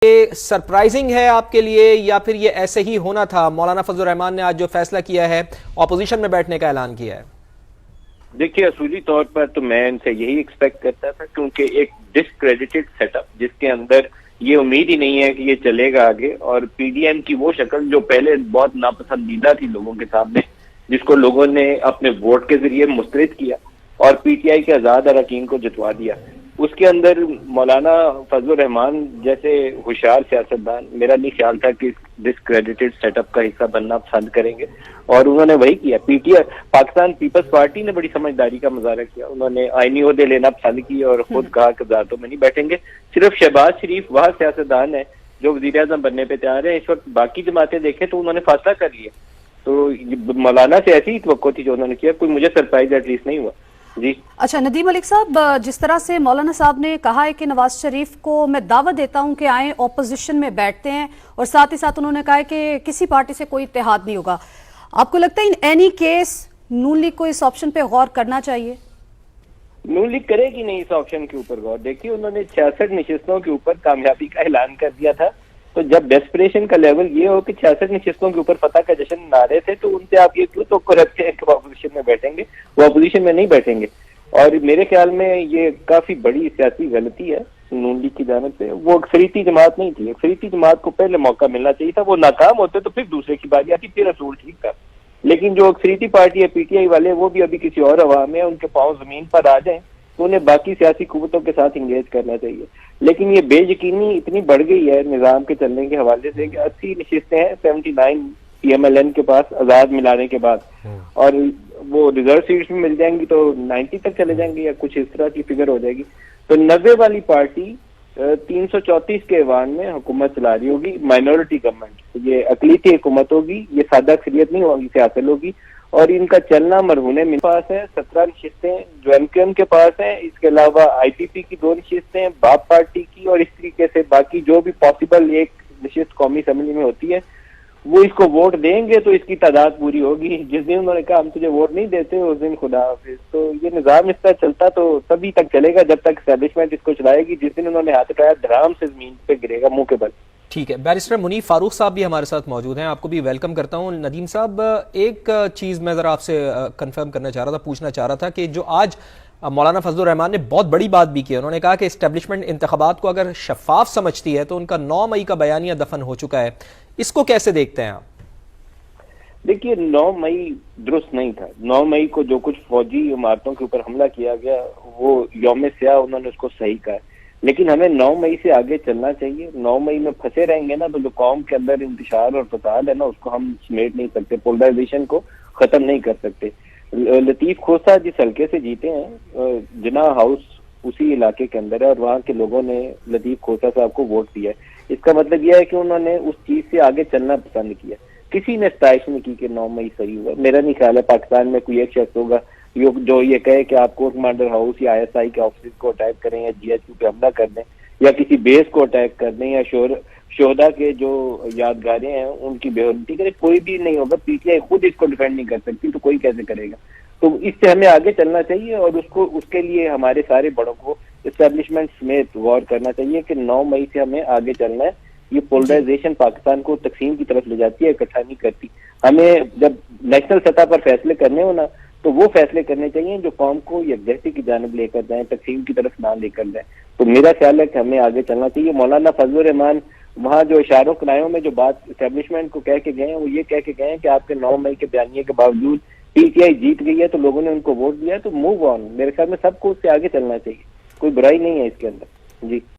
ये सरप्राइजिंग है आपके लिए या फिर ये ऐसे ही होना था? मौलाना फजलुर रहमान ने आज जो फैसला किया है, ऑपोजिशन में बैठने का ऐलान किया है। देखिए, असूली तौर पर तो मैं इनसे यही एक्सपेक्ट करता था, क्योंकि एक डिस्क्रेडिटेड सेटअप जिसके अंदर ये उम्मीद ही नहीं है कि ये चलेगा आगे, और पीडीएम की वो शक्ल जो पहले बहुत नापसंदीदा थी लोगों के सामने, जिसको लोगों ने अपने वोट के जरिए मुस्तरद किया और पीटीआई के आजाद अरकान को जितवा दिया, उसके अंदर मौलाना फजलुर रहमान जैसे होशियार सियासतदान मेरा नहीं ख्याल था कि डिस्क्रेडिटेड सेटअप का हिस्सा बनना पसंद करेंगे, और उन्होंने वही किया। पीटीआई पाकिस्तान पीपल्स पार्टी ने बड़ी समझदारी का मुजाहरा किया। उन्होंने आईनी ओहदे लेना पसंद किया और खुद कहा कि वजारतों में नहीं बैठेंगे। सिर्फ शहबाज शरीफ वह सियासतदान है जो वजीर आजम बनने पे तैयार है इस वक्त। बाकी जमातें देखें तो उन्होंने फैसला कर लिया, तो मौलाना से ऐसी ही तवक्को थी जो उन्होंने किया। कोई मुझे सरप्राइज एटलीस्ट नहीं हुआ जी। अच्छा, नदीम मलिक साहब, जिस तरह से मौलाना साहब ने कहा है कि नवाज शरीफ को मैं दावत देता हूं कि आए ऑपोजिशन में बैठते हैं, और साथ ही साथ उन्होंने कहा है कि किसी पार्टी से कोई इत्तेहाद नहीं होगा, आपको लगता है in any case Noon league को इस ऑप्शन पे गौर करना चाहिए? नून लीग करेगी नहीं इस ऑप्शन के ऊपर गौर। देखिए, उन्होंने 66 नशिस्तों के ऊपर कामयाबी का ऐलान कर दिया था, तो जब डेस्परेशन का लेवल ये हो कि 66 नशिस्तों के ऊपर फतह का जश्न मना रहे थे, तो उनसे आप ये क्यों तो रखते हैं कि वो अपोजिशन में बैठेंगे? वो अपोजिशन में नहीं बैठेंगे, और मेरे ख्याल में ये काफी बड़ी सियासी गलती है नून लीग की जानिब से। वो अक्सरियती जमात नहीं थी, अक्सरियती जमात को पहले मौका मिलना चाहिए था। वो नाकाम होते तो फिर दूसरे की बारी आती, फिर असूल ठीक था। लेकिन जो अक्सरियती पार्टी है पीटीआई वाले, वो भी अभी किसी और हवा में, उनके पांव जमीन पर आ जाए तो उन्हें बाकी सियासी कुव्वतों के साथ इंगेज करना चाहिए। लेकिन ये बेयकीनी इतनी बढ़ गई है निजाम के चलने के हवाले से कि 80 नशिस्तें हैं 79 पीएमएलएन के पास आजाद मिलाने के बाद, और वो रिजर्व सीट्स में मिल जाएंगी तो 90 तक चले जाएंगे या कुछ इस तरह की फिगर हो जाएगी। तो 90 वाली पार्टी 334 के ऐवान में हुकूमत चला रही होगी, माइनॉरिटी गवर्नमेंट। ये अकलीती हुकूमत होगी, ये सादा अक्सरियत नहीं होगी, सियासत होगी, और इनका चलना मरहूने के पास है। 17 नशिस्तें जो एमक्यूएम के पास हैं, इसके अलावा आईपीपी की 2 नशिस्तें, बाप पार्टी की, और इस तरीके से बाकी जो भी पॉसिबल एक नशिस्त कौमी असेंबली में होती है, वो इसको वोट देंगे तो इसकी तादाद पूरी होगी। जिस दिन उन्होंने कहा हम तुझे वोट नहीं देते, उस दिन खुदा हाफिज। तो ये निजाम इस तरह चलता तो तभी तक चलेगा जब तक एस्टेब्लिशमेंट इसको चलाएगी। जिस दिन उन्होंने हाथ उठाया, धड़ाम से जमीन पे गिरेगा मुंह के बल। ठीक है, बैरिस्टर मुनीफ फारूक साहब भी हमारे साथ मौजूद हैं, आपको भी वेलकम करता हूं। नदीम साहब, एक चीज़ मैं ज़रा आपसे कंफर्म करना चाह रहा था, पूछना चाह रहा था कि जो आज मौलाना फजलुर रहमान ने बहुत बड़ी बात भी की, उन्होंने कहा कि इस्टेब्लिशमेंट इंतखाबात को अगर शफाफ समझती है तो उनका 9 मई का बयानिया दफन हो चुका है, इसको कैसे देखते हैं आप? देखिए, 9 मई दुरुस्त नहीं था। 9 मई को जो कुछ फौजी इमारतों के ऊपर हमला किया गया, वो यौम स्याह उन्होंने उसको सही कहा, लेकिन हमें 9 मई से आगे चलना चाहिए। 9 मई में फंसे रहेंगे ना तो जो कौम के अंदर इंतशार और फसाद है ना, उसको हम समेट नहीं सकते, पोलराइजेशन को खत्म नहीं कर सकते। लतीफ खोसा जिस हल्के से जीते हैं, जिना हाउस उसी इलाके के अंदर है, और वहाँ के लोगों ने लतीफ खोसा साहब को वोट दिया है। इसका मतलब यह है कि उन्होंने उस चीज से आगे चलना पसंद किया। किसी ने स्ताइश नहीं की कि 9 मई सही हुआ। मेरा नहीं ख्याल है पाकिस्तान में कोई एक शख्स होगा जो ये कहे कि आप कोर्ट कमांडर हाउस या आईएसआई के ऑफिस को अटैक करें, या जीएचक्यू पे हमला कर दें, या किसी बेस को अटैक कर दें, या शोहदा के जो यादगारें हैं उनकी बेइज्जती करें। कोई भी नहीं होगा। पीटीआई खुद इसको डिफेंड नहीं कर सकती, तो कोई कैसे करेगा? तो इससे हमें आगे चलना चाहिए, और उसके लिए हमारे सारे बड़ों को एस्टेब्लिशमेंट समेत गौर करना चाहिए कि 9 मई से हमें आगे चलना है। ये पोलराइजेशन पाकिस्तान को तकसीम की तरफ ले जाती है, इकट्ठा नहीं करती। हमें जब नेशनल सतह पर फैसले करने हो ना, तो वो फैसले करने चाहिए जो कौम को यकजहती की जानिब लेकर जाए, तकसीम की तरफ ना लेकर जाए। तो मेरा ख्याल है कि हमें आगे चलना चाहिए। मौलाना फजलुर रहमान वहाँ जो इशारों किनारों में जो बात एस्टेब्लिशमेंट को कह के गए हैं, वो ये कह के गए हैं कि आपके 9 मई के बयानिए के बावजूद पीटीआई जीत गई है, तो लोगों ने उनको वोट दिया, तो मूव ऑन। मेरे ख्याल में सबको उससे आगे चलना चाहिए, कोई बुराई नहीं है इसके अंदर जी।